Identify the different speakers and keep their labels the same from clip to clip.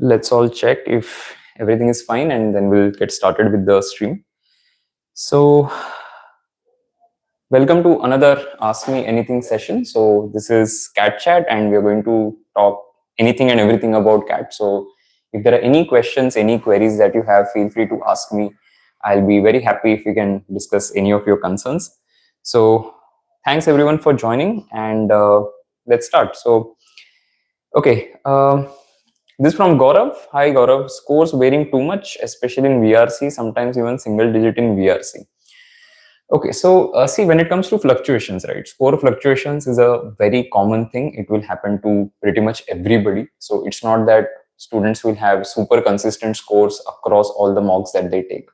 Speaker 1: Let's all check if everything is fine and then we'll get started with the stream. So, welcome to another Ask Me Anything session. So, this is Cat Chat and we're going to talk anything and everything about cat. So, if there are any questions, any queries that you have, feel free to ask me. I'll be very happy if we can discuss any of your concerns. So, thanks everyone for joining and let's start. So, okay. This from Gaurav. Hi Gaurav. Scores varying too much, especially in VRC, sometimes even single digit in VRC. Okay, so see, when it comes to fluctuations, right? Score fluctuations is a very common thing. It will happen to pretty much everybody. So it's not that students will have super consistent scores across all the mocks that they take.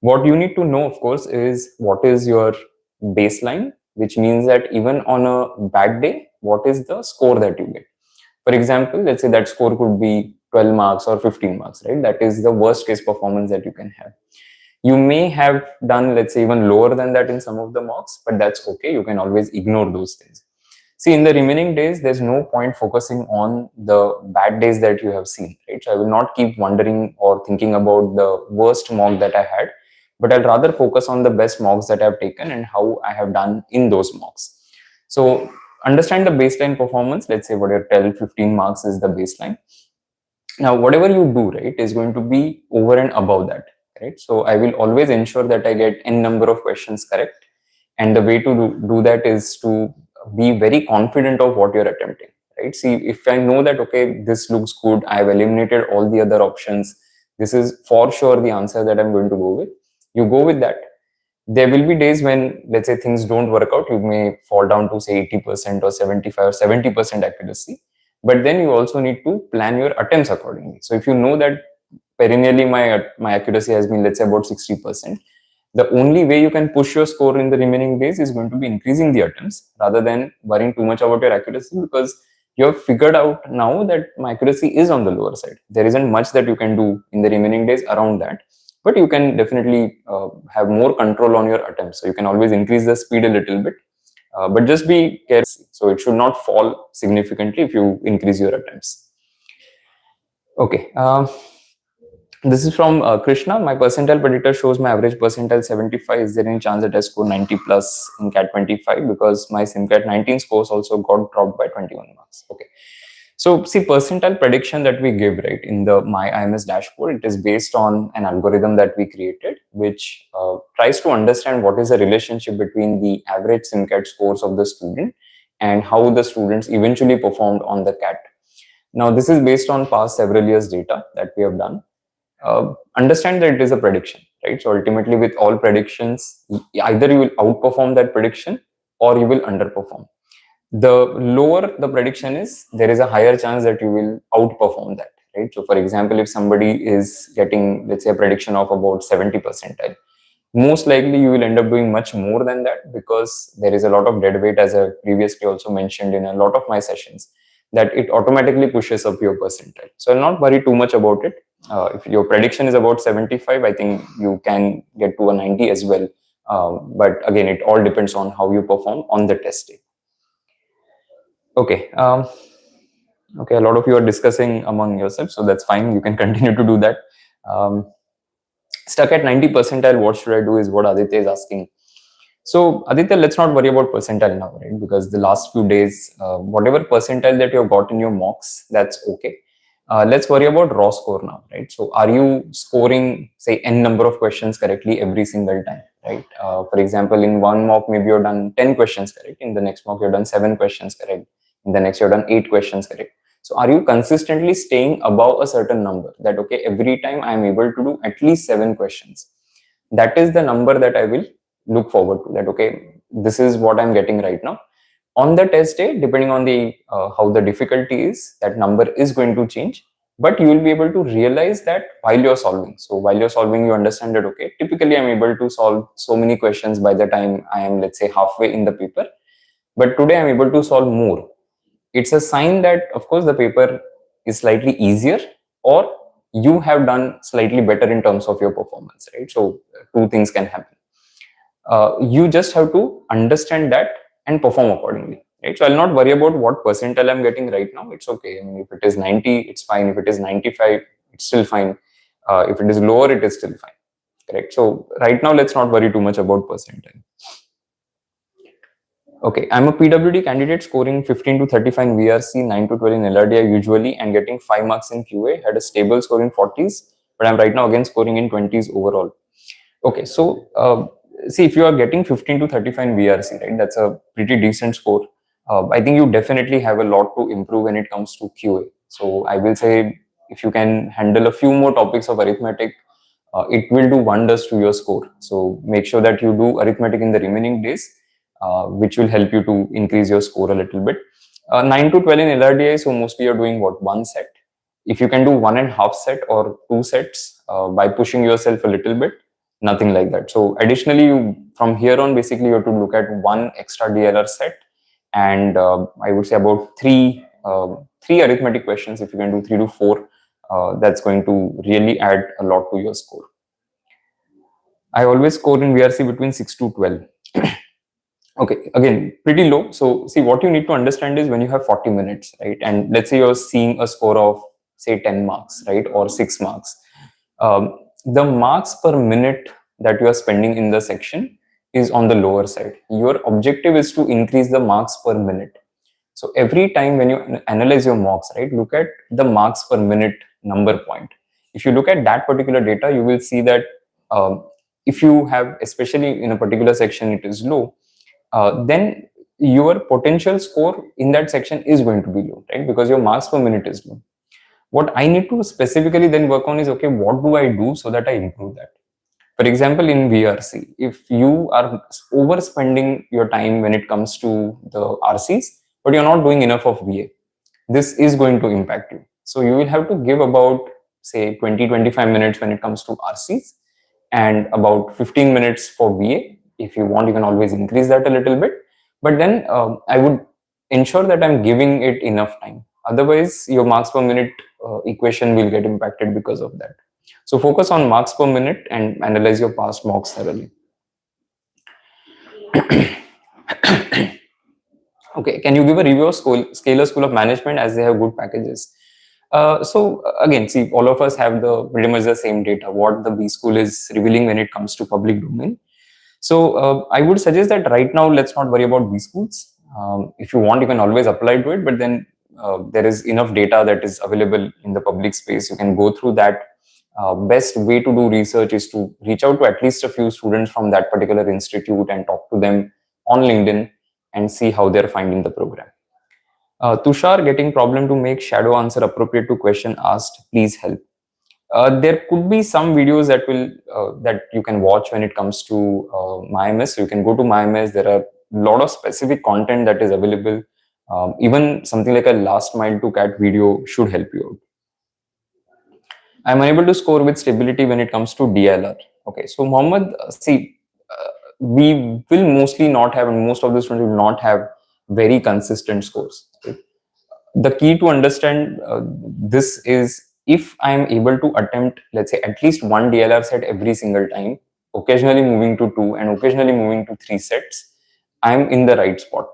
Speaker 1: What you need to know, of course, is what is your baseline, which means that even on a bad day, what is the score that you get? For example, let's say that score could be 12 marks or 15 marks, right? That is the worst case performance that you can have. You may have done, let's say, even lower than that in some of the mocks, but that's okay. You can always ignore those things. See, in the remaining days, there's no point focusing on the bad days that you have seen, right? So I will not keep wondering or thinking about the worst mock that I had, but I'll rather focus on the best mocks that I've taken and how I have done in those mocks. So understand the baseline performance. Let's say whatever 12, 15 marks is the baseline. Now, whatever you do, right, is going to be over and above that, right? So I will always ensure that I get n number of questions correct. And the way to do that is to be very confident of what you're attempting, right? See, if I know that, okay, this looks good, I've eliminated all the other options, this is for sure the answer that I'm going to go with, you go with that. There will be days when, let's say, things don't work out. You may fall down to say 80% or 75 or 70% accuracy, but then you also need to plan your attempts accordingly. So if you know that perennially my accuracy has been, let's say, about 60%, the only way you can push your score in the remaining days is going to be increasing the attempts rather than worrying too much about your accuracy, because you have figured out now that my accuracy is on the lower side. There isn't much that you can do in the remaining days around that, but you can definitely have more control on your attempts. So you can always increase the speed a little bit, but just be careful. So it should not fall significantly if you increase your attempts. Okay. This is from Krishna. My percentile predictor shows my average percentile 75. Is there any chance that I score 90 plus in CAT 25? Because my SimCAT 19 scores also got dropped by 21 marks. Okay. So see, percentile prediction that we give, right, in the My IMS dashboard, it is based on an algorithm that we created, which tries to understand what is the relationship between the average SimCAT scores of the student and how the students eventually performed on the CAT. Now, this is based on past several years data that we have done. Understand that it is a prediction, right? So ultimately, with all predictions, either you will outperform that prediction or you will underperform. The lower the prediction is, there is a higher chance that you will outperform that, right? So for example, if somebody is getting, let's say, a prediction of about 70 percentile, most likely you will end up doing much more than that, because there is a lot of dead weight, as I previously also mentioned in a lot of my sessions, that it automatically pushes up your percentile. So I'll not worry too much about it. If your prediction is about 75, I think you can get to a 90 as well. But again, it all depends on how you perform on the test day. Okay. Okay, a lot of you are discussing among yourselves, so that's fine. You can continue to do that. Stuck at 90 percentile, what should I do, is what Aditya is asking. So Aditya, let's not worry about percentile now, right? Because the last few days, whatever percentile that you have got in your mocks, that's okay. Let's worry about raw score now, right? So are you scoring, say, n number of questions correctly every single time, right? For example, in one mock, maybe you've done 10 questions correct. In the next mock, you've done 7 questions correct. In the next, you've done 8 questions correct. So are you consistently staying above a certain number that, okay, every time I'm able to do at least 7 questions? That is the number that I will look forward to, that, okay, this is what I'm getting right now. On the test day, depending on the how the difficulty is, that number is going to change, but you will be able to realize that while you're solving. So while you're solving, you understand that, okay, typically I'm able to solve so many questions by the time I am, let's say, halfway in the paper, but today I'm able to solve more. It's a sign that, of course, the paper is slightly easier, or you have done slightly better in terms of your performance, right? So two things can happen. You just have to understand that and perform accordingly. right? So I'll not worry about what percentile I'm getting right now. It's okay. I mean, if it is 90, it's fine. If it is 95, it's still fine. If it is lower, it is still fine, correct? So right now, let's not worry too much about percentile. Okay, I'm a PWD candidate scoring 15 to 35 in VRC, 9 to 12 in LRDI usually, and getting 5 marks in QA. Had a stable score in 40s, but I'm right now again scoring in 20s overall. Okay, so see, if you are getting 15 to 35 in VRC, right, that's a pretty decent score. I think you definitely have a lot to improve when it comes to QA. So I will say, if you can handle a few more topics of arithmetic, it will do wonders to your score. So make sure that you do arithmetic in the remaining days, which will help you to increase your score a little bit. 9 to 12 in LRDI, so mostly you're doing what, one set. If you can do 1.5 set or 2 sets by pushing yourself a little bit, nothing like that. So additionally, from here on, basically you have to look at one extra DLR set, and I would say about three arithmetic questions. If you can do 3 to 4, that's going to really add a lot to your score. I always score in VRC between 6 to 12. Okay, again, pretty low. So see, what you need to understand is when you have 40 minutes, right? And let's say you're seeing a score of say 10 marks, right? Or 6 marks. The marks per minute that you are spending in the section is on the lower side. Your objective is to increase the marks per minute. So every time when you analyze your mocks, right, look at the marks per minute number point. If you look at that particular data, you will see that if you have, especially in a particular section, it is low, then your potential score in that section is going to be low, right? Because your marks per minute is low. What I need to specifically then work on is, okay, what do I do so that I improve that? For example, in VRC, if you are overspending your time when it comes to the RCs, but you're not doing enough of VA, this is going to impact you. So you will have to give about, say, 20-25 minutes when it comes to RCs, and about 15 minutes for VA. If you want, you can always increase that a little bit. But then I would ensure that I'm giving it enough time. Otherwise, your marks per minute equation will get impacted because of that. So focus on marks per minute and analyze your past mocks thoroughly. Okay, can you give a review of Scalar School of Management, as they have good packages? So again, see, all of us have the pretty much the same data, what the B school is revealing when it comes to public domain. So I would suggest that right now, let's not worry about B schools. If you want, you can always apply to it, but then there is enough data that is available in the public space. You can go through that. Best way to do research is to reach out to at least a few students from that particular institute and talk to them on LinkedIn and see how they're finding the program. Tushar, getting problem to make shadow answer appropriate to question asked, please help. There could be some videos that will that you can watch when it comes to MyMS. So you can go to MyMS. There are a lot of specific content that is available. Even something like a last mile to cat video should help you out. I'm unable to score with stability when it comes to DILR. Okay, so Mohammed, see, we will mostly not have, and most of the students will not have very consistent scores. Right? The key to understand this is, if I am able to attempt, let's say, at least one DLR set every single time, occasionally moving to 2 and occasionally moving to 3 sets, I'm in the right spot,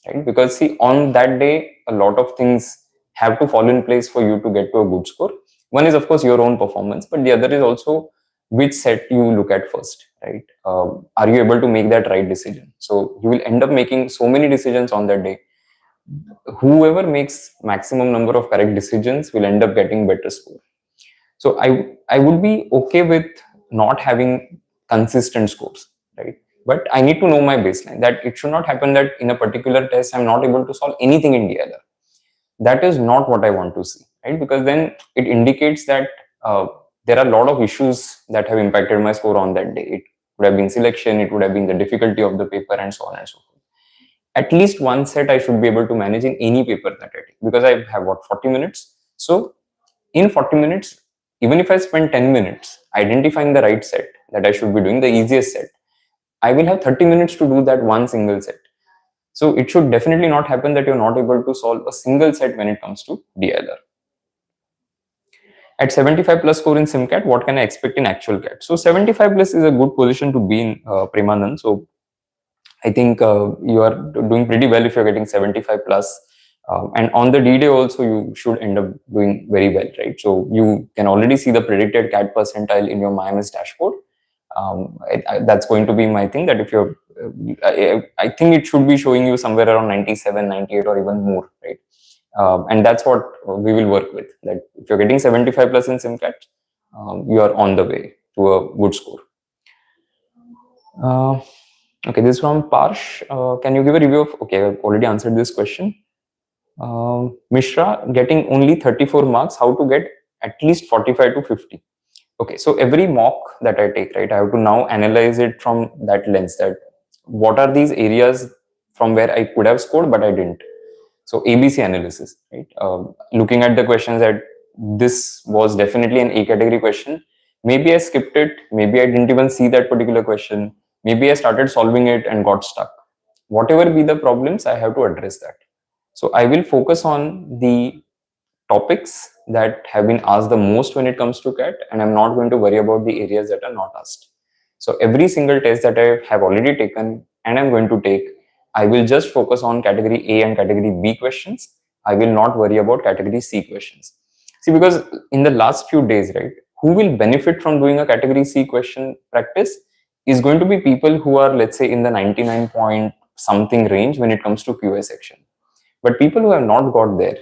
Speaker 1: right? Because see, on that day, a lot of things have to fall in place for you to get to a good score. One is, of course, your own performance, but the other is also which set you look at first, right? Are you able to make that right decision? So you will end up making so many decisions on that day. Whoever makes maximum number of correct decisions will end up getting better score. So I would be okay with not having consistent scores, right? But I need to know my baseline, that it should not happen that in a particular test I'm not able to solve anything in DLR. That is not what I want to see, right? Because then it indicates that there are a lot of issues that have impacted my score on that day. It would have been selection, it would have been the difficulty of the paper, and so on and so forth. At least one set I should be able to manage in any paper that I take, because I have what, 40 minutes. So in 40 minutes, even if I spend 10 minutes identifying the right set that I should be doing, the easiest set, I will have 30 minutes to do that one single set. So it should definitely not happen that you're not able to solve a single set when it comes to DILR. At 75 plus score in SimCAT, what can I expect in actual CAT? So 75 plus is a good position to be in, Premanand. So I think you are doing pretty well if you're getting 75 plus. And on the D-Day also, you should end up doing very well, right? So you can already see the predicted CAT percentile in your MyMS dashboard. That's going to be my thing, that if you're, I think it should be showing you somewhere around 97, 98 or even more, right? And that's what we will work with. That if you're getting 75 plus in SimCAT, you are on the way to a good score. Okay, this is from Parsh. Can you give a review of, okay, I've already answered this question. Mishra, getting only 34 marks, how to get at least 45 to 50? Okay, so every mock that I take, right, I have to now analyze it from that lens, that what are these areas from where I could have scored, but I didn't. So ABC analysis, right? Looking at the questions that this was definitely an A category question. Maybe I skipped it. Maybe I didn't even see that particular question. Maybe I started solving it and got stuck. Whatever be the problems, I have to address that. So I will focus on the topics that have been asked the most when it comes to CAT, and I'm not going to worry about the areas that are not asked. So every single test that I have already taken and I'm going to take, I will just focus on category A and category B questions. I will not worry about category C questions. See, because in the last few days, right, who will benefit from doing a category C question practice is going to be people who are, let's say, in the 99 point something range when it comes to QA section. But people who have not got there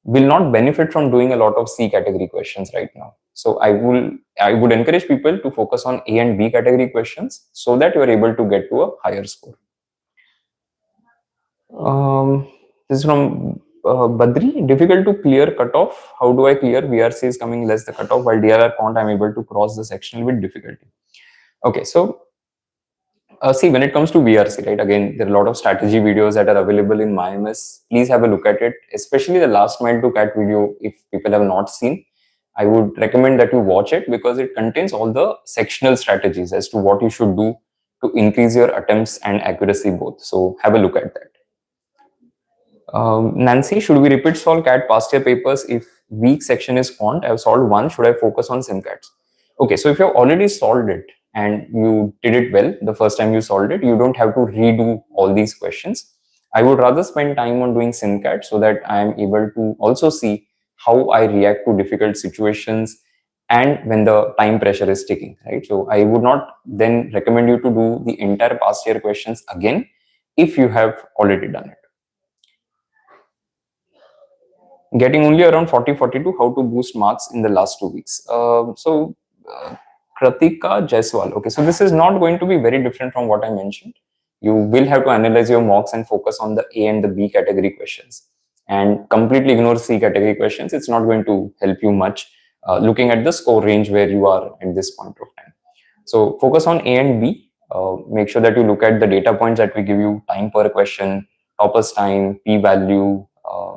Speaker 1: will not benefit from doing a lot of C category questions right now. So I would encourage people to focus on A and B category questions so that you are able to get to a higher score. This is from Badri. Difficult to clear cutoff. How do I clear? VRC is coming less the cutoff, while DILR Quant I'm able to cross the sectional with difficulty. Okay, so see, when it comes to VRC, right, again, there are a lot of strategy videos that are available in MyMS. Please have a look at it, especially the last mile to CAT video. If people have not seen, I would recommend that you watch it because it contains all the sectional strategies as to what you should do to increase your attempts and accuracy both. So have a look at that. Nancy, should we repeat solve CAT past year papers if weak section is quant? I have solved one. Should I focus on SimCATs? Okay, so if you have already solved it and you did it well the first time you solved it, you don't have to redo all these questions. I would rather spend time on doing SimCAT so that I am able to also see how I react to difficult situations and when the time pressure is ticking, right? So I would not then recommend you to do the entire past year questions again if you have already done it. Getting only around 40-42, how to boost marks in the last 2 weeks. Kratika Jaiswal. Okay, so this is not going to be very different from what I mentioned. You will have to analyze your mocks and focus on the A and the B category questions and completely ignore C category questions. It's not going to help you much looking at the score range where you are at this point of time. So focus on A and B. Make sure that you look at the data points that we give you: time per question, toppers time, p-value,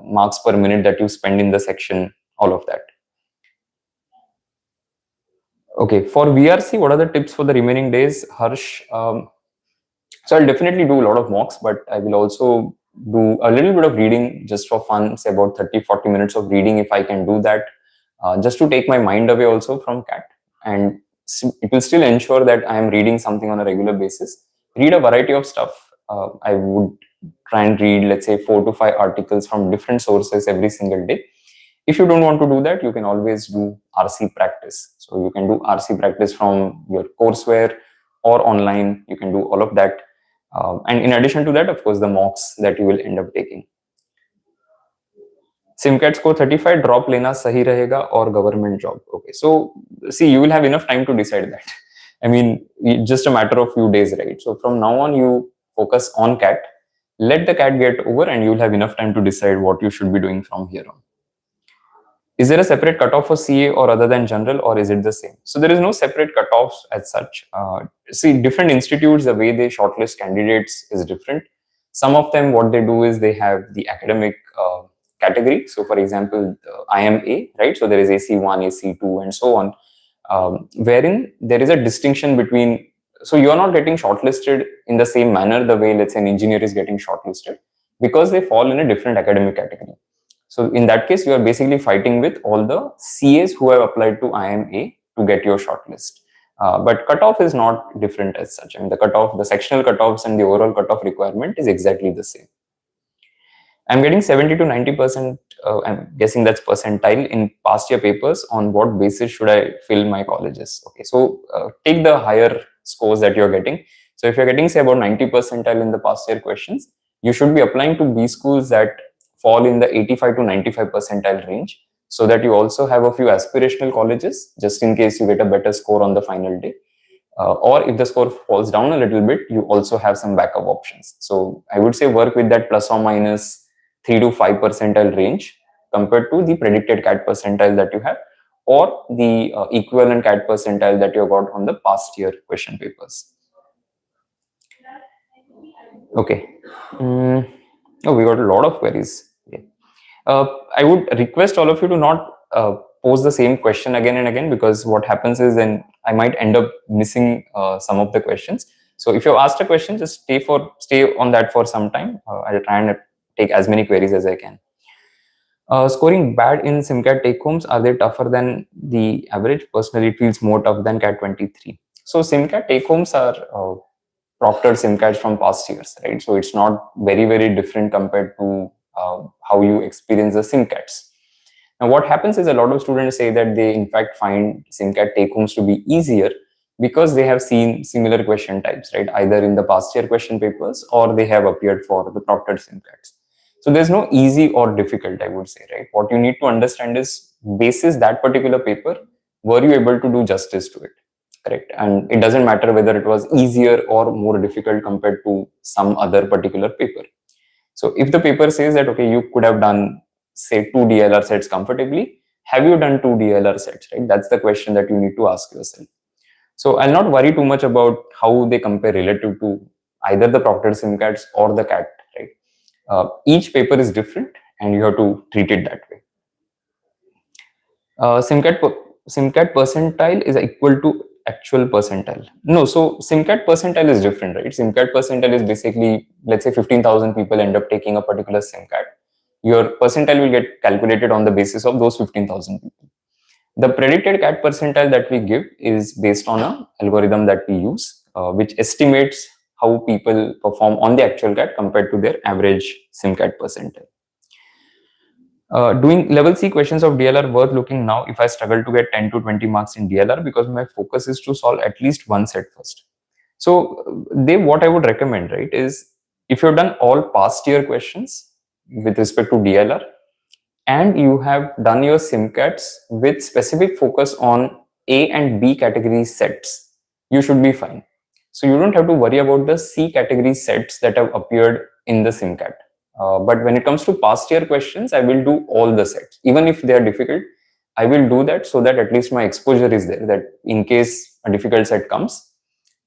Speaker 1: marks per minute that you spend in the section, all of that. Okay, for VRC, what are the tips for the remaining days? Harsh, so I'll definitely do a lot of mocks, but I will also do a little bit of reading just for fun, say about 30-40 minutes of reading if I can do that, just to take my mind away also from CAT. And it will still ensure that I am reading something on a regular basis. Read a variety of stuff. I would try and read, let's say, 4 to 5 articles from different sources every single day. If you don't want to do that, you can always do RC practice. So you can do RC practice from your courseware or online. You can do all of that. And in addition to that, of course, the mocks that you will end up taking. SimCAT score 35, drop lena sahi rahega or government job. Okay, so see, you will have enough time to decide that. I mean, just a matter of few days, right? So from now on, you focus on CAT, let the CAT get over, and you'll have enough time to decide what you should be doing from here on. Is there a separate cutoff for CA or other than general, or is it the same? So there is no separate cutoffs as such. See, different institutes, the way they shortlist candidates is different. Some of them, what they do is they have the academic category. So for example, IMA, right? So there is AC1, AC2 and so on, wherein there is a distinction between, so you are not getting shortlisted in the same manner the way, let's say, an engineer is getting shortlisted, because they fall in a different academic category. So in that case, you are basically fighting with all the CAs who have applied to IMA to get your shortlist. But cutoff is not different as such. I mean, the sectional cutoffs and the overall cutoff requirement is exactly the same. I'm getting 70 to 90%, I'm guessing that's percentile in past year papers. On what basis should I fill my colleges? Okay, so take the higher scores that you're getting. So if you're getting, say, about 90 percentile in the past year questions, you should be applying to B schools that fall in the 85 to 95 percentile range, so that you also have a few aspirational colleges, just in case you get a better score on the final day. Or if the score falls down a little bit, you also have some backup options. So I would say work with that plus or minus 3 to 5 percentile range compared to the predicted CAT percentile that you have, or the equivalent CAT percentile that you got on the past year question papers. Okay. Oh, we got a lot of queries. Yeah. I would request all of you to not pose the same question again and again, because what happens is then I might end up missing some of the questions. So if you asked a question, just stay on that for some time. I'll try and take as many queries as I can. Scoring bad in SimCAT take homes, are they tougher than the average? Personally, it feels more tough than CAT 23. So SimCAT take homes are proctored SimCATs from past years, right? So it's not very different compared to how you experience the SimCATs. Now, what happens is a lot of students say that they in fact find SimCAT take homes to be easier because they have seen similar question types, right? Either in the past year question papers or they have appeared for the proctored SimCATs. So there's no easy or difficult, I would say, right? What you need to understand is, basis that particular paper, were you able to do justice to it? Correct. And it doesn't matter whether it was easier or more difficult compared to some other particular paper. So if the paper says that, okay, you could have done, say, 2 DLR sets comfortably, have you done 2 DLR sets, right? That's the question that you need to ask yourself. So I'll not worry too much about how they compare relative to either the proctored SimCATs or the CAT, right? Each paper is different and you have to treat it that way. SimCAT percentile is equal to actual percentile. No, so SimCAT percentile is different, right? SimCAT percentile is basically, let's say 15,000 people end up taking a particular SimCAT. Your percentile will get calculated on the basis of those 15,000 people. The predicted CAT percentile that we give is based on an algorithm that we use, which estimates how people perform on the actual CAT compared to their average SimCAT percentile. Doing level C questions of DLR worth looking now if I struggle to get 10 to 20 marks in DLR, because my focus is to solve at least one set first. So what I would recommend, right, is if you've done all past year questions with respect to DLR and you have done your SimCATs with specific focus on A and B category sets, you should be fine. So you don't have to worry about the C category sets that have appeared in the SimCAT. But when it comes to past year questions, I will do all the sets. Even if they are difficult, I will do that so that at least my exposure is there, that in case a difficult set comes,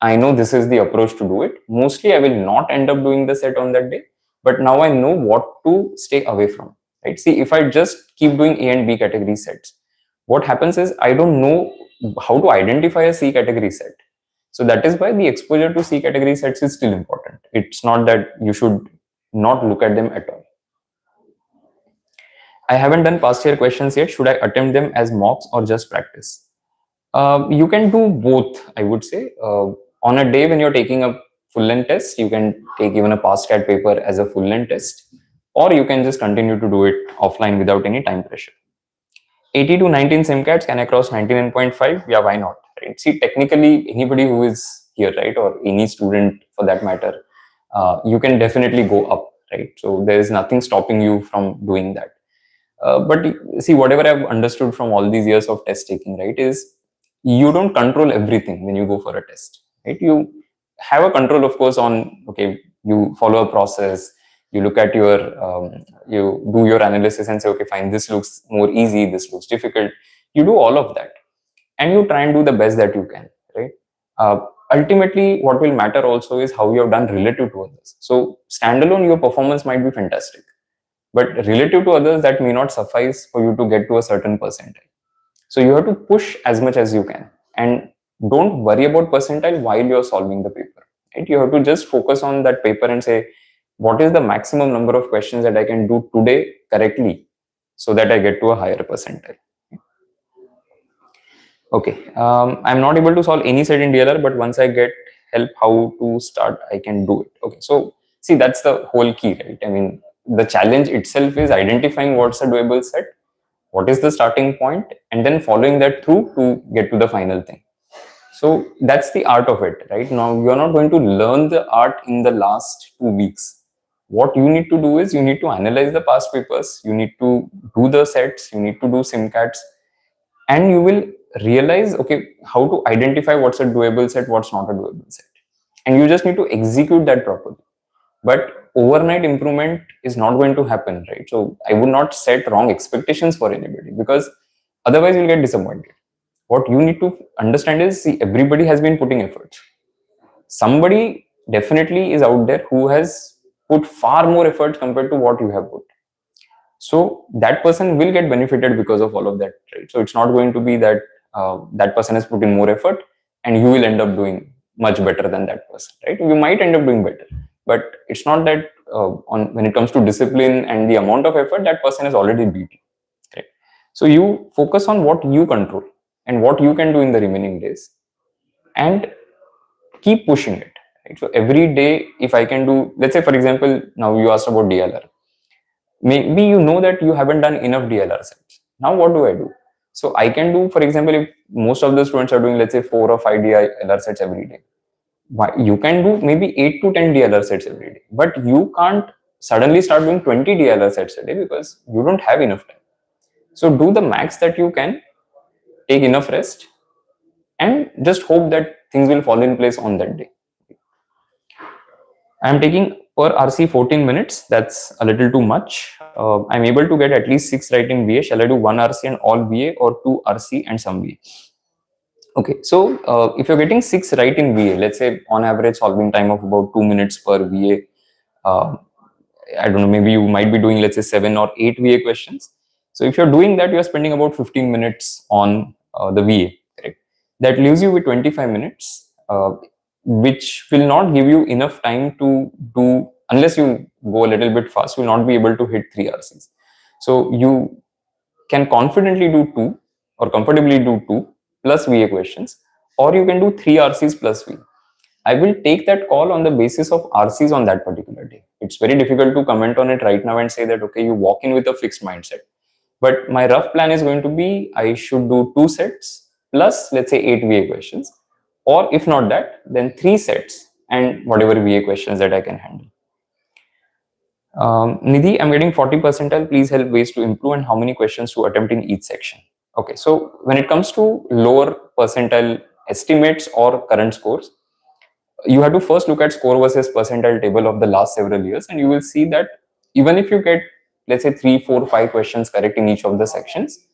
Speaker 1: I know this is the approach to do it. Mostly I will not end up doing the set on that day, but now I know what to stay away from, right? See, if I just keep doing A and B category sets, what happens is I don't know how to identify a C category set. So that is why the exposure to C category sets is still important. It's not that you should not look at them at all. I haven't done past year questions yet. Should I attempt them as mocks or just practice? You can do both, I would say. On a day when you're taking a full length test, you can take even a past CAT paper as a full length test, or you can just continue to do it offline without any time pressure. 80 to 19 SimCATs, can I cross 99.5? Yeah, why not? Right? See, technically, anybody who is here, right, or any student for that matter, you can definitely go up, right? So there is nothing stopping you from doing that. But see, whatever I've understood from all these years of test taking, right, is you don't control everything when you go for a test, right? You have a control, of course, on, okay, you follow a process, you look at you do your analysis and say, okay, fine, this looks more easy, this looks difficult. You do all of that and you try and do the best that you can, right? Ultimately, what will matter also is how you have done relative to others. So standalone, your performance might be fantastic, but relative to others, that may not suffice for you to get to a certain percentile. So you have to push as much as you can and don't worry about percentile while you're solving the paper, right? You have to just focus on that paper and say, what is the maximum number of questions that I can do today correctly so that I get to a higher percentile? Okay, I'm not able to solve any set in DLR, but once I get help how to start, I can do it. Okay, so see, that's the whole key, right? I mean, the challenge itself is identifying what's a doable set, what is the starting point, and then following that through to get to the final thing. So that's the art of it, right? Now, you're not going to learn the art in the last 2 weeks. What you need to do is you need to analyze the past papers, you need to do the sets, you need to do SIMCATs, and you will realize, okay, how to identify what's a doable set, what's not a doable set. And you just need to execute that properly. But overnight improvement is not going to happen, right? So I would not set wrong expectations for anybody, because otherwise you'll get disappointed. What you need to understand is, see, everybody has been putting efforts. Somebody definitely is out there who has put far more effort compared to what you have put. So that person will get benefited because of all of that, right? So it's not going to be that that person has put in more effort and you will end up doing much better than that person, right? You might end up doing better, but it's not that on when it comes to discipline and the amount of effort, that person has already beat you, right? So you focus on what you control and what you can do in the remaining days, and keep pushing it, right? So every day, if I can do, let's say for example, now you asked about DLR. Maybe you know that you haven't done enough DLR sets. Now what do I do? So I can do, for example, if most of the students are doing, let's say, 4 or 5 DLR sets every day, you can do maybe 8 to 10 DLR sets every day, but you can't suddenly start doing 20 DLR sets a day because you don't have enough time. So do the max that you can, take enough rest, and just hope that things will fall in place on that day. I'm taking per RC 14 minutes. That's a little too much. I'm able to get at least 6 right in VA. Shall I do 1 RC and all VA, or 2 RC and some VA? Okay, so if you're getting 6 right in VA, let's say on average solving time of about 2 minutes per VA, I don't know, maybe you might be doing, let's say, 7 or 8 VA questions. So if you're doing that, you're spending about 15 minutes on the VA, correct? That leaves you with 25 minutes, which will not give you enough time to do, unless you go a little bit fast, you will not be able to hit 3 RCs. So you can confidently do 2 or comfortably do 2 plus VA questions, or you can do 3 RCs plus VA. I will take that call on the basis of RCs on that particular day. It's very difficult to comment on it right now and say that, okay, you walk in with a fixed mindset. But my rough plan is going to be, I should do 2 sets plus, let's say, 8 VA questions. Or if not that, then 3 sets and whatever VA questions that I can handle. Nidhi, I'm getting 40 percentile. Please help ways to improve and how many questions to attempt in each section. Okay, so when it comes to lower percentile estimates or current scores, you have to first look at score versus percentile table of the last several years, and you will see that even if you get, let's say, 3, 4, 5 questions correct in each of the sections,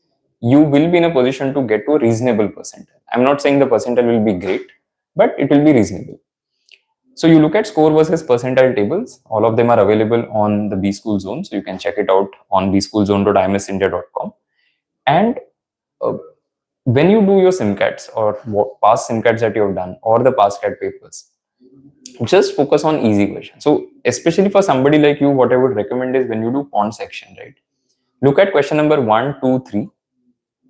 Speaker 1: you will be in a position to get to a reasonable percentile. I'm not saying the percentile will be great, but it will be reasonable. So you look at score versus percentile tables. All of them are available on the B School Zone, so you can check it out on bschoolzone.imsindia.com. And when you do your SIMCATs or past SIMCATs that you have done, or the past CAT papers, just focus on easy questions. So especially for somebody like you, what I would recommend is, when you do Quant section, right, look at question number 1, 2, 3,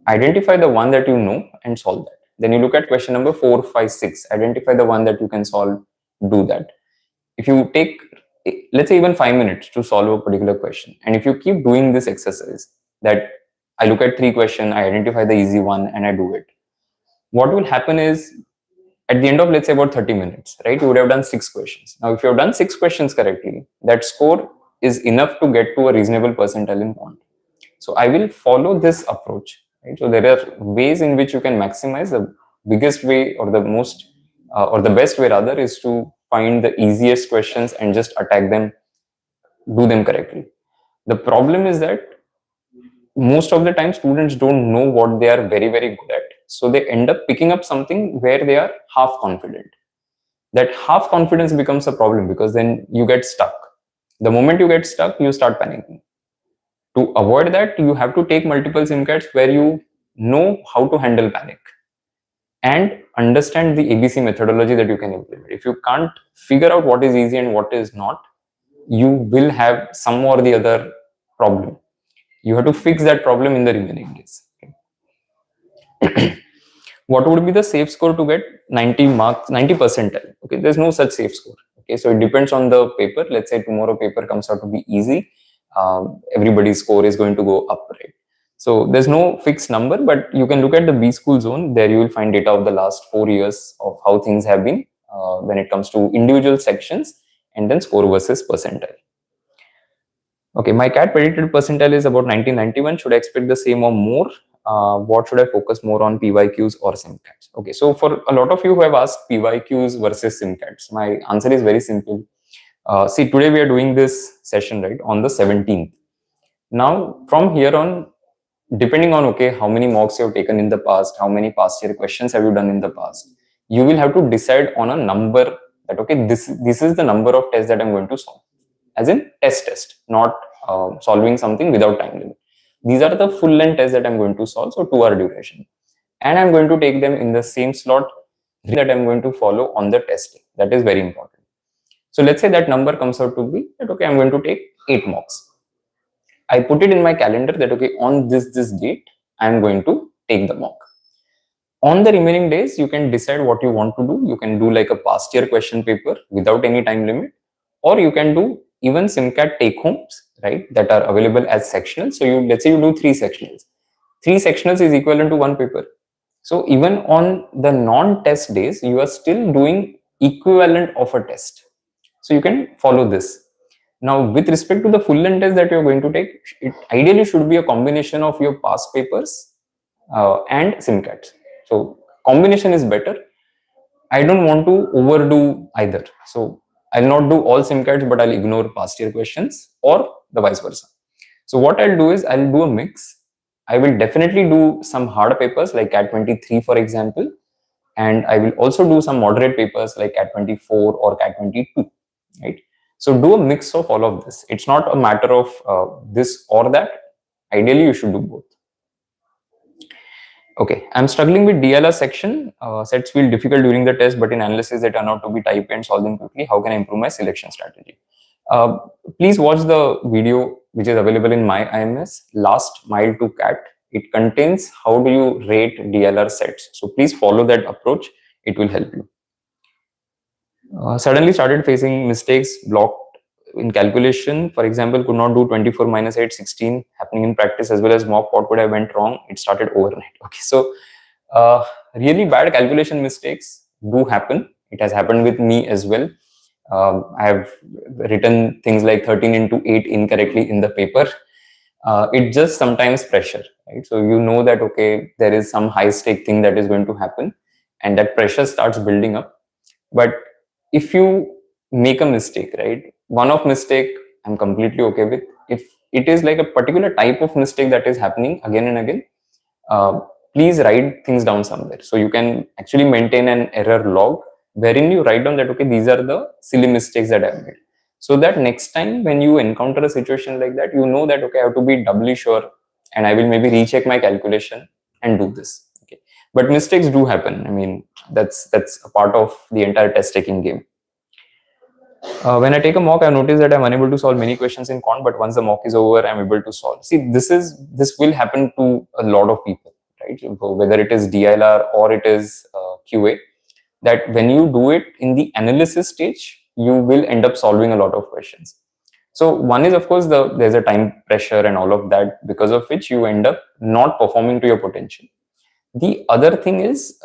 Speaker 1: identify the one that you know and solve that. Then you look at question number 4, 5, 6, identify the one that you can solve, do that. If you take, let's say, even 5 minutes to solve a particular question, and if you keep doing this exercise, that I look at 3 questions, I identify the easy one and I do it, what will happen is, at the end of, let's say, about 30 minutes, right, you would have done 6 questions. Now if you have done 6 questions correctly, that score is enough to get to a reasonable percentile in Quant. So I will follow this approach, right? So there are ways in which you can maximize. The biggest way, or the most or the best way rather, is to find the easiest questions and just attack them, do them correctly. The problem is that most of the time students don't know what they are very, very good at, so they end up picking up something where they are half confident. That half confidence becomes a problem, because then you get stuck. The moment you get stuck, you start panicking. To avoid that, you have to take multiple SIMCATs where you know how to handle panic and understand the ABC methodology that you can implement. If you can't figure out what is easy and what is not, you will have some or the other problem. You have to fix that problem in the remaining days. What would be the safe score to get 90 marks, 90 percentile? Okay, there's no such safe score. Okay, so it depends on the paper. Let's say tomorrow paper comes out to be easy. Everybody's score is going to go up, right? So there's no fixed number, but you can look at the B school zone. There you will find data of the last 4 years of how things have been when it comes to individual sections and then score versus percentile. Okay, my CAT predicted percentile is about 1991. Should I expect the same or more? What should I focus more on, PYQs or SimCATs? Okay, so for a lot of you who have asked PYQs versus SimCATs, my answer is very simple. See, today we are doing this session, right, on the 17th. Now, from here on, depending on, okay, how many mocks you have taken in the past, how many past year questions have you done in the past, you will have to decide on a number that, okay, this is the number of tests that I'm going to solve. As in test, not solving something without time limit. These are the full length tests that I'm going to solve, so 2-hour duration. And I'm going to take them in the same slot that I'm going to follow on the testing. That is very important. So let's say that number comes out to be that, okay, I'm going to take 8 mocks. I put it in my calendar that, okay, on this date, I'm going to take the mock. On the remaining days, you can decide what you want to do. You can do like a past year question paper without any time limit, or you can do even SimCAT take homes, right, that are available as sectionals. So you, let's say you do 3 sectionals. 3 sectionals is equivalent to 1 paper. So even on the non-test days, you are still doing equivalent of a test. So you can follow this. Now, with respect to the full length test that you're going to take, it ideally should be a combination of your past papers and SimCATs. So combination is better. I don't want to overdo either. So I'll not do all SimCATs, but I'll ignore past year questions, or the vice versa. So what I'll do is I'll do a mix. I will definitely do some hard papers like CAT 23, for example, and I will also do some moderate papers like CAT 24 or CAT 22, right? So do a mix of all of this. It's not a matter of this or that. Ideally, you should do both. Okay, I'm struggling with DILR section. Sets feel difficult during the test, but in analysis they turn out to be type and solve them quickly. How can I improve my selection strategy? Please watch the video which is available in my IMS, Last Mile to CAT. It contains how do you rate DILR sets. So please follow that approach. It will help you. Suddenly started facing mistakes, blocked in calculation. For example, could not do 24 minus 8, 16 happening in practice as well as mock. What could have went wrong? It started overnight. Okay, so really bad calculation mistakes do happen. It has happened with me as well. I have written things like 13 into 8 incorrectly in the paper. It just sometimes pressure, right? So you know that, okay, there is some high stake thing that is going to happen, and that pressure starts building up. But if you make a mistake, right, one-off mistake, I'm completely okay with. If it is like a particular type of mistake that is happening again and again, please write things down somewhere. So you can actually maintain an error log wherein you write down that, okay, these are the silly mistakes that I've made. So that next time when you encounter a situation like that, you know that, okay, I have to be doubly sure and I will maybe recheck my calculation and do this. Okay, but mistakes do happen. I mean, that's a part of the entire test taking game. When I take a mock, I notice that I'm unable to solve many questions in Quant, but once the mock is over, I'm able to solve. See, this will happen to a lot of people, right? Whether it is DILR or it is QA, that when you do it in the analysis stage, you will end up solving a lot of questions. So one is, of course, there's a time pressure and all of that, because of which you end up not performing to your potential. The other thing is,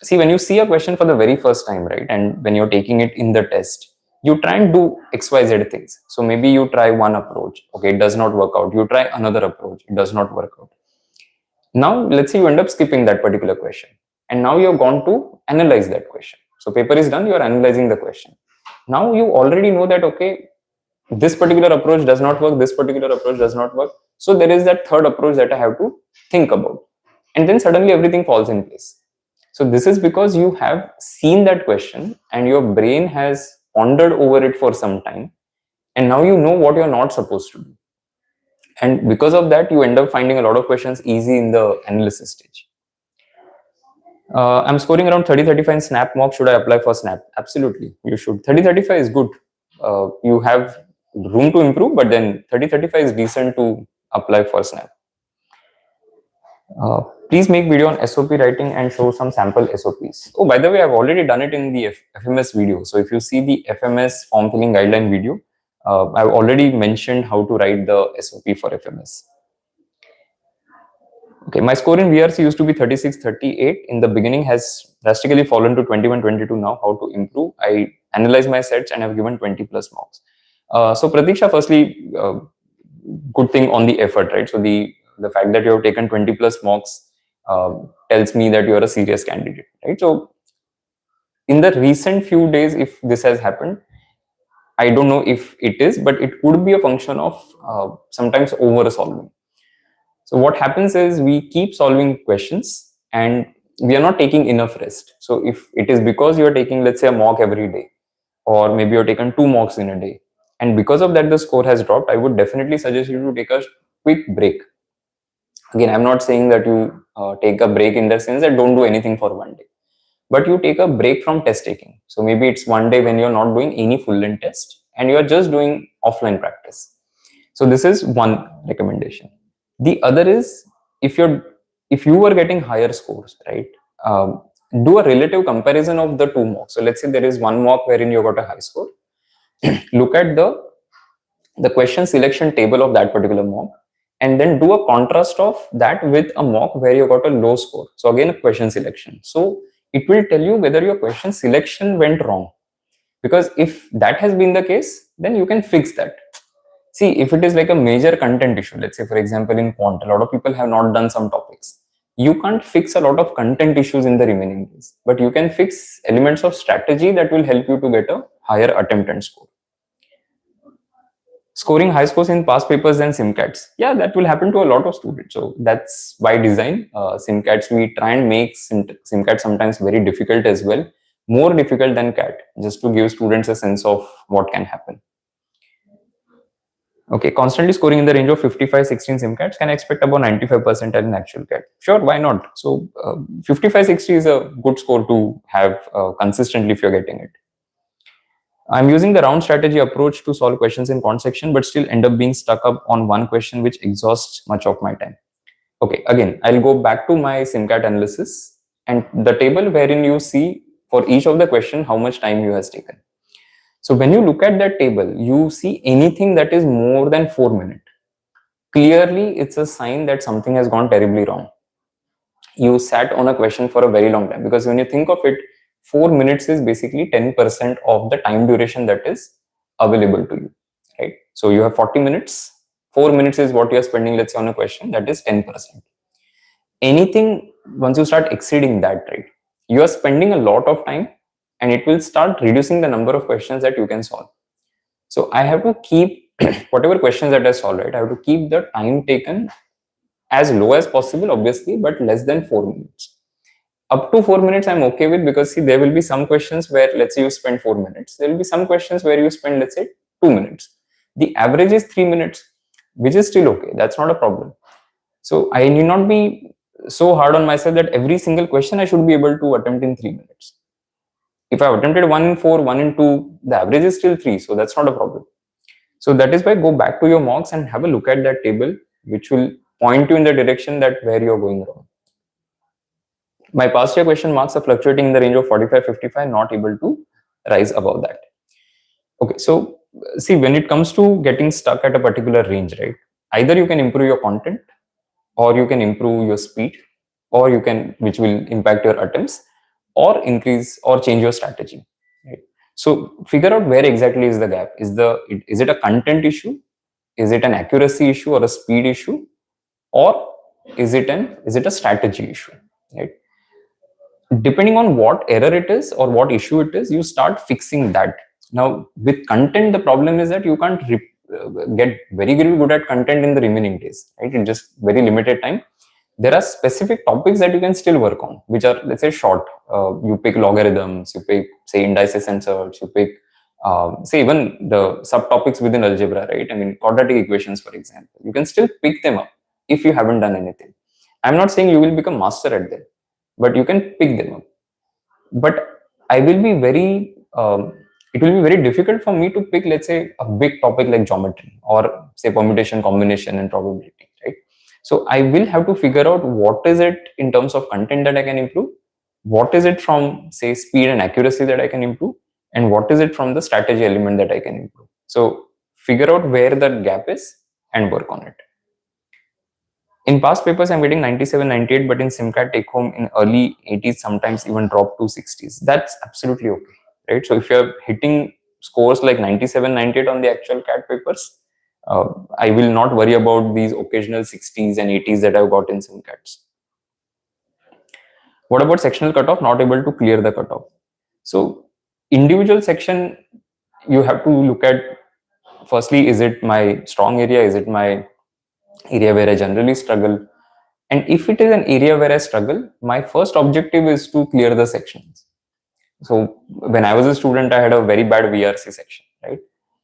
Speaker 1: see, when you see a question for the very first time, right, and when you're taking it in the test, you try and do XYZ things. So maybe you try one approach, okay, it does not work out. You try another approach, it does not work out. Now, let's say you end up skipping that particular question, and now you're gone to analyze that question. So paper is done, you are analyzing the question. Now you already know that, okay, this particular approach does not work, this particular approach does not work. So there is that third approach that I have to think about. And then suddenly everything falls in place. So this is because you have seen that question and your brain has pondered over it for some time, and now you know what you're not supposed to do. And because of that, you end up finding a lot of questions easy in the analysis stage. I'm scoring around 30-35 in Snap mock. Should I apply for Snap? Absolutely, you should. 30-35 is good. You have room to improve, but then 30-35 is decent to apply for Snap. Please make video on SOP writing and show some sample SOPs. Oh, by the way, I've already done it in the FMS video. So if you see the FMS form filling guideline video, I've already mentioned how to write the SOP for FMS. Okay, my score in VRC used to be 36-38. In the beginning has drastically fallen to 21-22 now. How to improve? I analyze my sets and have given 20 plus marks. So Pratiksha, firstly, good thing on the effort, right? So the fact that you have taken 20 plus marks tells me that you are a serious candidate, right? So in the recent few days, if this has happened, I don't know if it is, but it could be a function of sometimes over solving. So what happens is we keep solving questions and we are not taking enough rest. So if it is because you are taking, let's say, a mock every day, or maybe you're taken 2 mocks in a day, and because of that the score has dropped, I would definitely suggest you to take a quick break. Again, I'm not saying that you take a break in the sense that don't do anything for one day, but you take a break from test taking. So maybe it's one day when you're not doing any full length test and you're just doing offline practice. So this is one recommendation. The other is, if you were getting higher scores, right, do a relative comparison of the 2 mocks. So let's say there is one mock wherein you got a high score. Look at the question selection table of that particular mock, and then do a contrast of that with a mock where you got a low score. So again, a question selection. So it will tell you whether your question selection went wrong, because if that has been the case, then you can fix that. See, if it is like a major content issue, let's say for example in Quant, a lot of people have not done some topics. You can't fix a lot of content issues in the remaining days, but you can fix elements of strategy that will help you to get a higher attempt and score. Scoring high scores in past papers than SimCats. Yeah, that will happen to a lot of students. So that's by design. SimCats, we try and make SimCats sometimes very difficult as well, more difficult than CAT, just to give students a sense of what can happen. Okay, constantly scoring in the range of 55-16 SimCats, can I expect about 95% in actual CAT? Sure, why not? So 55-60 is a good score to have consistently if you're getting it. I'm using the round strategy approach to solve questions in quant section, but still end up being stuck up on one question, which exhausts much of my time. Okay, again, I'll go back to my SimCat analysis and the table wherein you see for each of the question how much time you has taken. So when you look at that table, you see anything that is more than 4 minutes. Clearly, it's a sign that something has gone terribly wrong. You sat on a question for a very long time, because when you think of it, 4 minutes is basically 10% of the time duration that is available to you, right? So you have 40 minutes, 4 minutes is what you're spending, let's say, on a question, that is 10%. Anything, once you start exceeding that, right, you are spending a lot of time and it will start reducing the number of questions that you can solve. So I have to keep whatever questions that I solve, right, I have to keep the time taken as low as possible, obviously, but less than 4 minutes. Up to 4 minutes I'm okay with, because see, there will be some questions where, let's say, you spend 4 minutes. There will be some questions where you spend, let's say, 2 minutes. The average is 3 minutes, which is still okay. That's not a problem. So I need not be so hard on myself that every single question I should be able to attempt in 3 minutes. If I've attempted 1 in 4, 1 in 2, the average is still 3. So that's not a problem. So that is why go back to your mocks and have a look at that table, which will point you in the direction that where you're going wrong. My past year question marks are fluctuating in the range of 45-55, not able to rise above that. Okay, so see, when it comes to getting stuck at a particular range, right, either you can improve your content, or you can improve your speed, or you can, which will impact your attempts, or increase or change your strategy, right? So figure out where exactly is the gap. Is it a content issue? Is it an accuracy issue or a speed issue? Or is it a strategy issue, right? Depending on what error it is or what issue it is, you start fixing that. Now with content, the problem is that you can't get very good at content in the remaining days, right? In just very limited time. There are specific topics that you can still work on, which are, let's say, short. You pick logarithms, you pick, say, indices and search, you pick say even the subtopics within algebra, right? I mean, quadratic equations, for example, you can still pick them up if you haven't done anything. I'm not saying you will become master at them, but you can pick them up. But I will be very, it will be very difficult for me to pick, let's say, a big topic like geometry, or say permutation, combination, and probability, right? So I will have to figure out what is it in terms of content that I can improve, what is it from say speed and accuracy that I can improve, and what is it from the strategy element that I can improve. So figure out where that gap is and work on it. In past papers, I'm getting 97, 98, but in SimCAT take home in early 80s, sometimes even drop to 60s. That's absolutely okay, right? So if you're hitting scores like 97, 98 on the actual CAT papers, I will not worry about these occasional 60s and 80s that I've got in SimCATs. What about sectional cutoff? Not able to clear the cutoff. So individual section, you have to look at, firstly, is it my strong area? Is it my area where I generally struggle? And if it is an area where I struggle, my first objective is to clear the sections. So when I was a student, I had a very bad VRC section, right?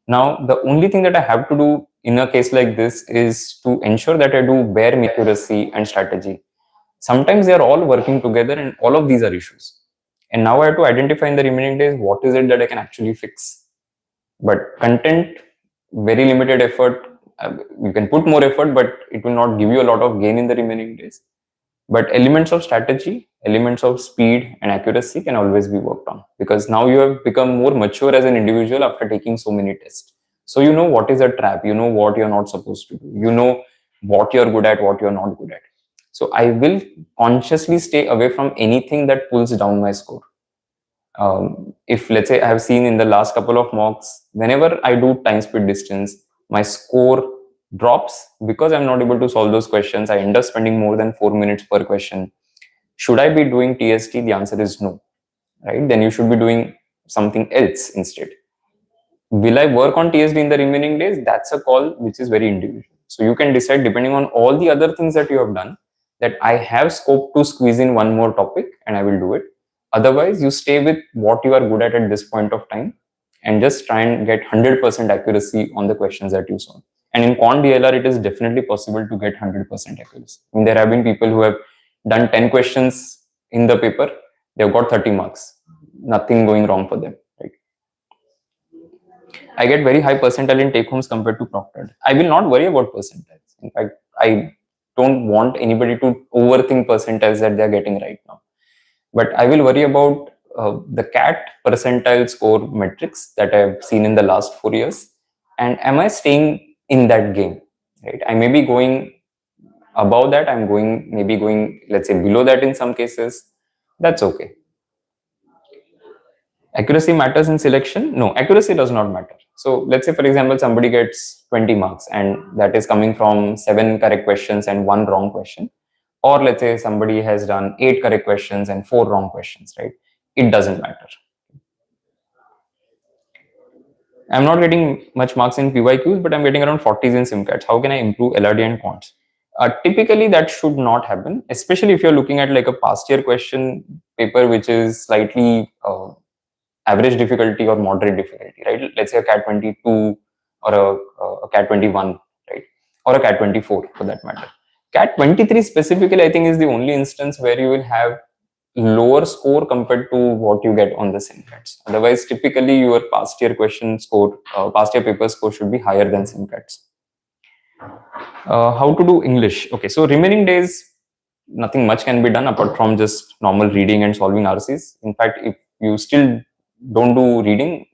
Speaker 1: Now, the only thing that I have to do in a case like this is to ensure that I do bare minimum accuracy and strategy. Sometimes they are all working together and all of these are issues. And now I have to identify in the remaining days what is it that I can actually fix. But content, very limited effort. You can put more effort, but it will not give you a lot of gain in the remaining days. But elements of strategy, elements of speed and accuracy can always be worked on, because now you have become more mature as an individual after taking so many tests. So you know what is a trap, you know what you're not supposed to do, you know what you're good at, what you're not good at. So I will consciously stay away from anything that pulls down my score. If let's say I have seen in the last couple of mocks, whenever I do time speed distance, my score drops because I'm not able to solve those questions. I end up spending more than 4 minutes per question. Should I be doing TST? The answer is no, right? Then you should be doing something else instead. Will I work on TSD in the remaining days? That's a call which is very individual. So you can decide, depending on all the other things that you have done, that I have scope to squeeze in one more topic and I will do it. Otherwise, you stay with what you are good at this point of time and just try and get 100% accuracy on the questions that you solve. And in Quant DILR, it is definitely possible to get 100% accuracy. I mean, there have been people who have done 10 questions in the paper, they've got 30 marks. Nothing going wrong for them. I get very high percentile in take homes compared to proctored. I will not worry about percentiles. In fact, I don't want anybody to overthink percentiles that they're getting right now. But I will worry about the CAT percentile score metrics that I've seen in the last 4 years. And am I staying in that game? Right? I may be going above that. I'm going, maybe going, let's say, below that in some cases. That's okay. Accuracy matters in selection? No, accuracy does not matter. So let's say, for example, somebody gets 20 marks and that is coming from 7 correct questions and 1 wrong question. Or let's say somebody has done 8 correct questions and 4 wrong questions, right? It doesn't matter. I'm not getting much marks in PYQs, but I'm getting around 40s in SimCATs. How can I improve LRD and quants? Typically, that should not happen, especially if you're looking at like a past year question paper, which is slightly average difficulty or moderate difficulty, right? Let's say a CAT 22 or a CAT 21, right? Or a CAT 24 for that matter. CAT 23 specifically, I think, is the only instance where you will have lower score compared to what you get on the SimCATs. Otherwise, typically your past year question score, past year paper score should be higher than SimCATs. How to do English? Okay, so remaining days, nothing much can be done apart from just normal reading and solving RCs. In fact, if you still don't do reading,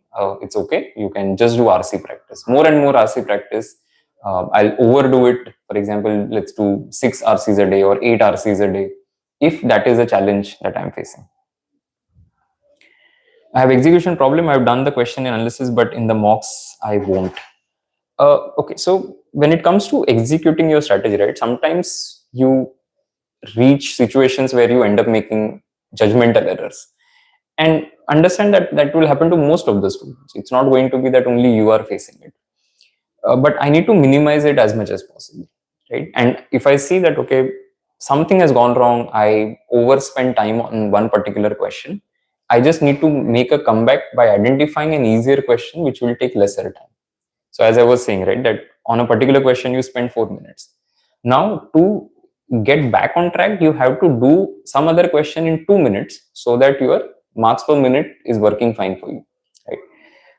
Speaker 1: it's okay. You can just do RC practice. More and more RC practice. I'll overdo it. For example, let's do 6 RCs a day or 8 RCs a day, if that is a challenge that I'm facing. I have execution problem. I've done the question analysis, but in the mocks, I won't. Okay, so when it comes to executing your strategy, right, sometimes you reach situations where you end up making judgmental errors. And understand that that will happen to most of the students. It's not going to be that only you are facing it. But I need to minimize it as much as possible, right? And if I see that, okay, something has gone wrong, I overspend time on one particular question, I just need to make a comeback by identifying an easier question which will take lesser time. So as I was saying, right, that on a particular question you spend 4 minutes. Now to get back on track, you have to do some other question in 2 minutes so that your marks per minute is working fine for you, right?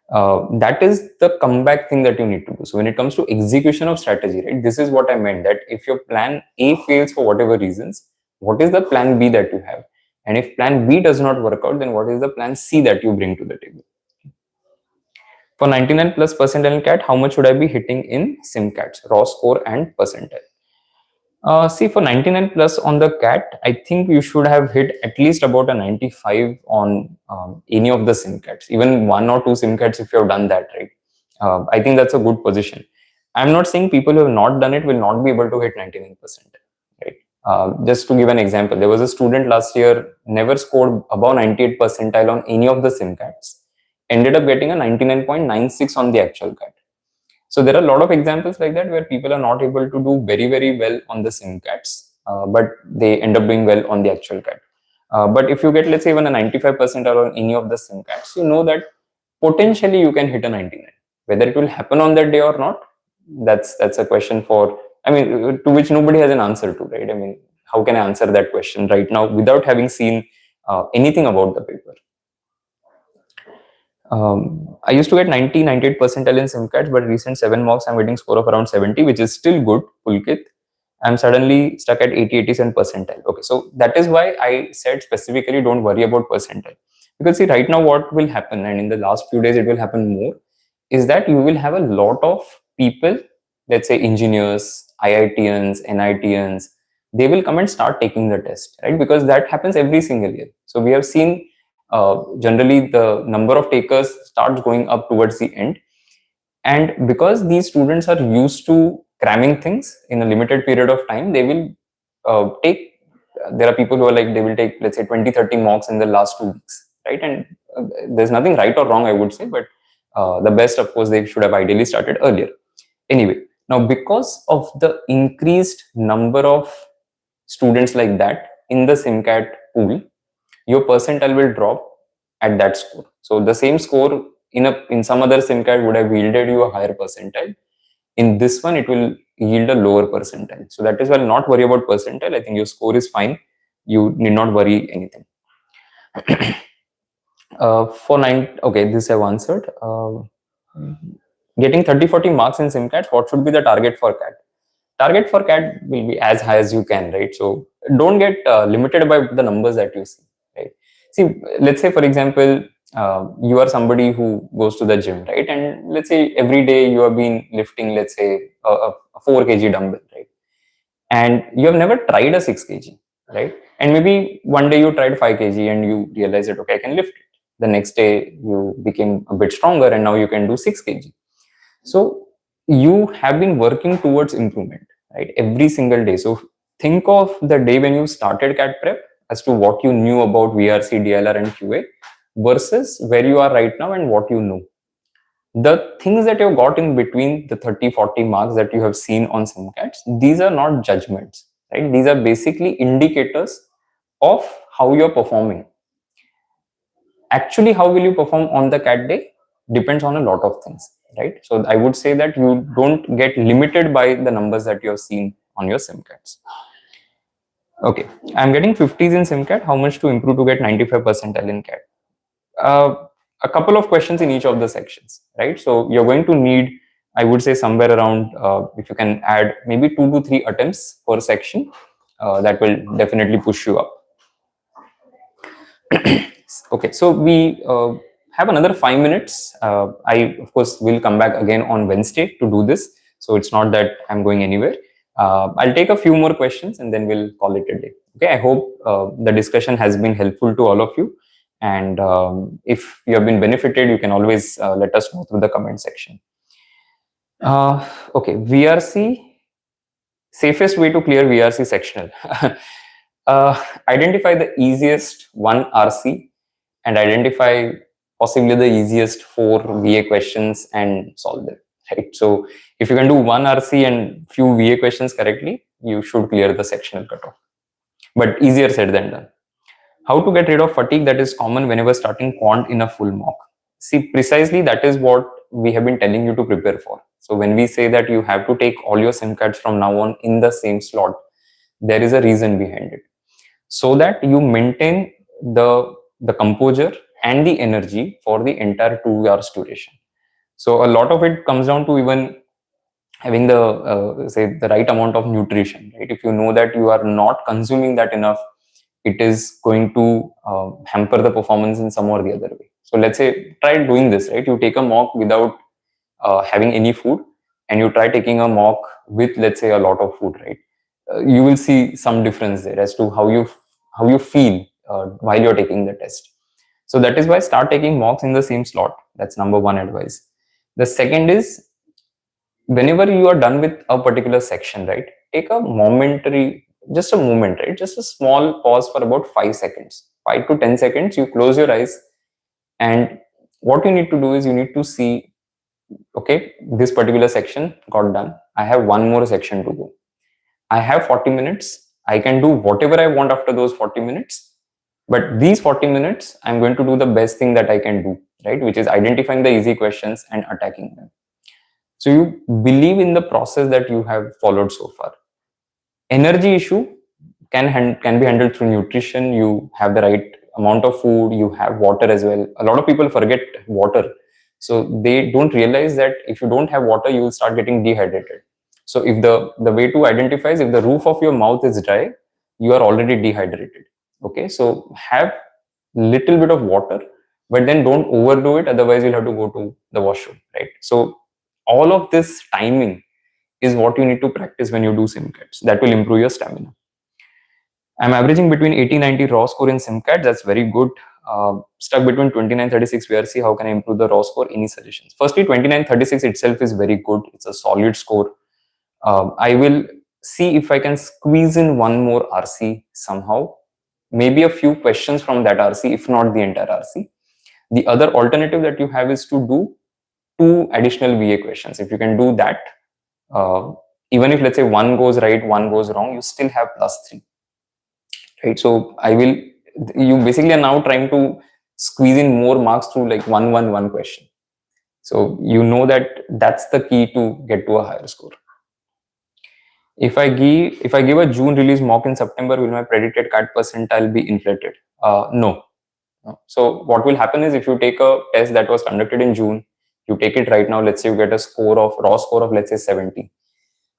Speaker 1: That is the comeback thing that you need to do. So when it comes to execution of strategy, right, this is what I meant, that if your plan A fails for whatever reasons, what is the plan B that you have? And if plan B does not work out, then what is the plan C that you bring to the table? For 99 plus percentile in CAT, how much should I be hitting in SimCATs, raw score and percentile? See, for 99 plus on the CAT, I think you should have hit at least about a 95 on any of the SimCATs, even one or two SimCATs if you have done that, right? I think that's a good position. I'm not saying people who have not done it will not be able to hit 99%, right? Just to give an example, there was a student last year, never scored above 98 percentile on any of the SimCATs, ended up getting a 99.96 on the actual CAT. So there are a lot of examples like that where people are not able to do very, very well on the SimCATs, but they end up doing well on the actual CAT. But if you get, let's say, even a 95% on any of the SimCATs, you know that potentially you can hit a 99. Whether it will happen on that day or not, that's a question for, I mean, to which nobody has an answer to, right? I mean, how can I answer that question right now without having seen anything about the paper? I used to get 90, 98 percentile in SimCATs, but recent 7 mocks I'm getting score of around 70, which is still good, Pulkit. I'm suddenly stuck at 80, 87 percentile. Okay, so that is why I said specifically don't worry about percentile. Because see, right now what will happen, and in the last few days it will happen more, is that you will have a lot of people, let's say engineers, IITians, NITians, they will come and start taking the test, right? Because that happens every single year. So we have seen generally the number of takers starts going up towards the end, and because these students are used to cramming things in a limited period of time, they will take, there are people who are like, they will take, let's say 20-30 mocks in the last 2 weeks, right? And there's nothing right or wrong, I would say, but the best, of course, they should have ideally started earlier. Anyway, now because of the increased number of students like that in the SimCAT pool, your percentile will drop at that score. So the same score in some other SimCAT would have yielded you a higher percentile. In this one, it will yield a lower percentile. So that is why not worry about percentile. I think your score is fine. You need not worry anything. For 9, okay, this I've answered. Getting 30-40 marks in SimCAT, what should be the target for CAT? Target for CAT will be as high as you can, right? So don't get limited by the numbers that you see, right? See, let's say, for example, you are somebody who goes to the gym, right? And let's say every day you have been lifting, let's say, a 4 kg dumbbell, right? And you have never tried a 6 kg, right? And maybe one day you tried 5 kg and you realize that, okay, I can lift it. The next day you became a bit stronger and now you can do 6 kg. So you have been working towards improvement, right? Every single day. So think of the day when you started CAT prep as to what you knew about VRC, DILR and QA versus where you are right now and what you know. The things that you've got in between the 30-40 marks that you have seen on SimCATs, these are not judgments, right? These are basically indicators of how you're performing. Actually, how will you perform on the CAT day depends on a lot of things, right? So I would say that you don't get limited by the numbers that you have seen on your SimCATs. Okay, I'm getting 50s in SimCAT. How much to improve to get 95 percentile in CAT? A couple of questions in each of the sections, right? So you're going to need, I would say, somewhere around, if you can add maybe 2 to 3 attempts per section, that will definitely push you up. Okay, so we have another 5 minutes. I, of course, will come back again on Wednesday to do this. So it's not that I'm going anywhere. I'll take a few more questions and then we'll call it a day. Okay, I hope the discussion has been helpful to all of you. And if you have been benefited, you can always let us know through the comment section. Okay, VRC, safest way to clear VRC sectional. Identify the easiest one RC and identify possibly the easiest 4 VA questions and solve them, right? So if you can do one RC and few VA questions correctly, you should clear the sectional cutoff. But easier said than done. How to get rid of fatigue that is common whenever starting quant in a full mock? See, precisely that is what we have been telling you to prepare for. So when we say that you have to take all your SimCATs from now on in the same slot, there is a reason behind it. So that you maintain the composure and the energy for the entire 2 hours duration. So a lot of it comes down to even having the say the right amount of nutrition, right? If you know that you are not consuming that enough, it is going to hamper the performance in some or the other way. So let's say try doing this, right? You take a mock without having any food, and you try taking a mock with, let's say, a lot of food, right? You will see some difference there as to how you feel while you're taking the test. So that is why start taking mocks in the same slot. That's number one advice. The second is, whenever you are done with a particular section, right, take a momentary, just a moment, right, just a small pause for about 5 seconds, 5 to 10 seconds. You close your eyes, and what you need to do is you need to see, okay, this particular section got done, I have one more section to go, I have 40 minutes, I can do whatever I want after those 40 minutes, but these 40 minutes I'm going to do the best thing that I can do, right, which is identifying the easy questions and attacking them. So you believe in the process that you have followed so far. Energy issue can be handled through nutrition. You have the right amount of food, you have water as well. A lot of people forget water, so they don't realize that if you don't have water, you will start getting dehydrated. So if the way to identify is, if the roof of your mouth is dry, you are already dehydrated. Okay, so have little bit of water, but then don't overdo it, otherwise you'll have to go to the washroom, right? So all of this timing is what you need to practice when you do SimCATs. That will improve your stamina. I'm averaging between 80-90 raw score in SimCAT. That's very good. Stuck between 29-36 VRC. How can I improve the raw score? Any suggestions? Firstly, 29-36 itself is very good. It's a solid score. I will see if I can squeeze in one more RC somehow. Maybe a few questions from that RC, if not the entire RC. The other alternative that you have is to do 2 additional VA questions. If you can do that, even if let's say one goes right, one goes wrong, you still have +3, right? So you basically are now trying to squeeze in more marks through like one question. So you know that that's the key to get to a higher score. If I give a June release mock in September, will my predicted CAT percentile be inflated? No. So what will happen is, if you take a test that was conducted in June, you take it right now, let's say you get a raw score of let's say 70.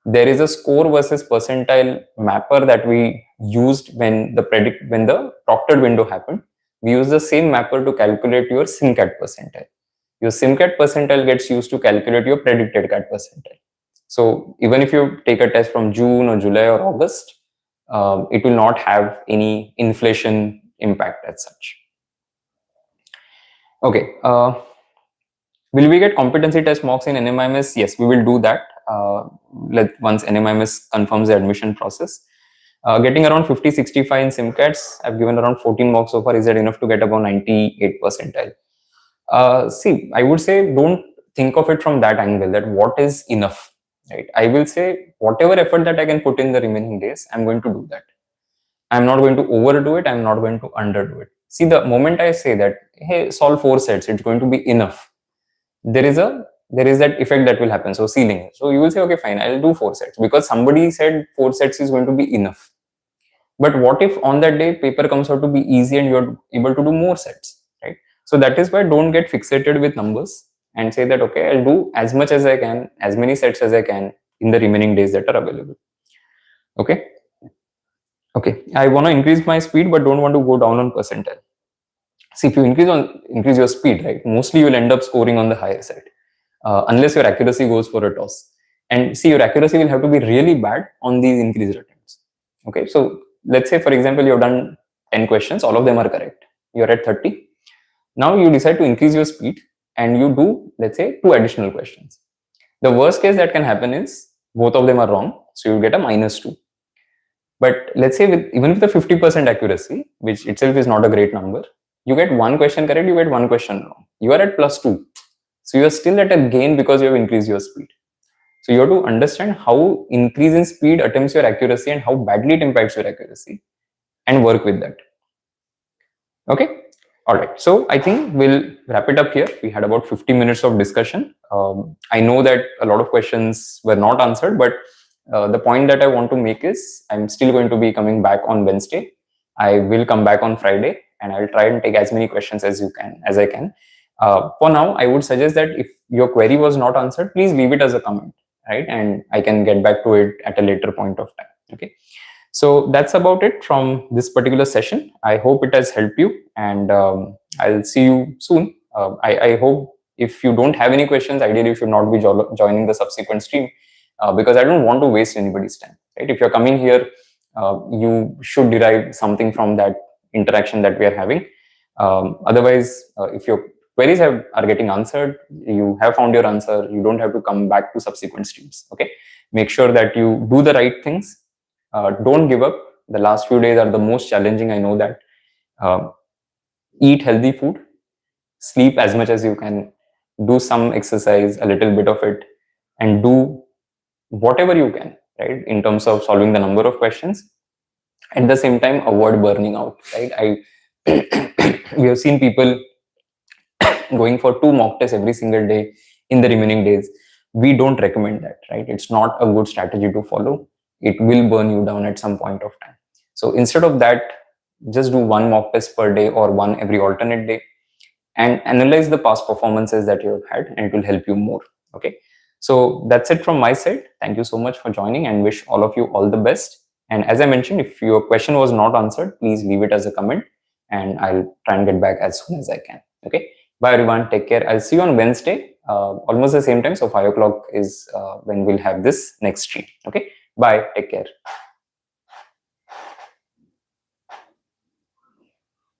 Speaker 1: There is a score versus percentile mapper that we used when the proctored window happened. We use the same mapper to calculate your SimCAT percentile. Your SimCAT percentile gets used to calculate your predicted CAT percentile. So even if you take a test from June or July or August, it will not have any inflation impact as such. Okay. Will we get competency test mocks in NMIMS? Yes, we will do that once NMIMS confirms the admission process. Getting around 50-65 in SimCATs, I've given around 14 mocks so far. Is that enough to get above 98 percentile? See, I would say don't think of it from that angle, that what is enough, right? I will say whatever effort that I can put in the remaining days, I'm going to do that. I'm not going to overdo it. I'm not going to underdo it. See, the moment I say that, hey, solve 4 sets, it's going to be enough, there is that effect that will happen. So ceiling. So you will say, okay, fine, I'll do 4 sets because somebody said 4 sets is going to be enough. But what if on that day paper comes out to be easy and you're able to do more sets, right? So that is why don't get fixated with numbers and say that, okay, I'll do as much as I can, as many sets as I can in the remaining days that are available. Okay. Okay. I want to increase my speed, but don't want to go down on percentile. See, if you increase your speed, right, mostly you will end up scoring on the higher side, unless your accuracy goes for a toss. And see, your accuracy will have to be really bad on these increased attempts. Okay, so let's say, for example, you have done 10 questions, all of them are correct. You're at 30. Now you decide to increase your speed and you do, let's say, 2 additional questions. The worst case that can happen is both of them are wrong, so you get a -2. But let's say even with the 50% accuracy, which itself is not a great number, you get 1 question correct, you get 1 question wrong. You are at +2. So you are still at a gain because you have increased your speed. So you have to understand how increase in speed attempts your accuracy and how badly it impacts your accuracy and work with that. Okay. All right. So I think we'll wrap it up here. We had about 50 minutes of discussion. I know that a lot of questions were not answered, but the point that I want to make is I'm still going to be coming back on Wednesday. I will come back on Friday, and I'll try and take as many questions as I can. For now, I would suggest that if your query was not answered, please leave it as a comment, right? And I can get back to it at a later point of time. Okay. So that's about it from this particular session. I hope it has helped you, and I'll see you soon. I hope if you don't have any questions, ideally you should not be joining the subsequent stream, because I don't want to waste anybody's time. Right? If you're coming here, you should derive something from that interaction that we are having. Otherwise, if your queries are getting answered, you have found your answer, you don't have to come back to subsequent streams. Okay, make sure that you do the right things. Don't give up. The last few days are the most challenging, I know that. Eat healthy food, sleep as much as you can, do some exercise, a little bit of it, and do whatever you can, right, in terms of solving the number of questions. At the same time, avoid burning out, right? We have seen people going for 2 mock tests every single day in the remaining days. We don't recommend that, right? It's not a good strategy to follow. It will burn you down at some point of time. So instead of that, just do 1 mock test per day or 1 every alternate day, and analyze the past performances that you have had, and it will help you more. Okay, so that's it from my side. Thank you so much for joining, and wish all of you all the best. And as I mentioned, if your question was not answered, please leave it as a comment, and I'll try and get back as soon as I can. Okay, bye everyone, take care. I'll see you on Wednesday, almost the same time. So 5 o'clock is when we'll have this next stream. Okay, bye, take care.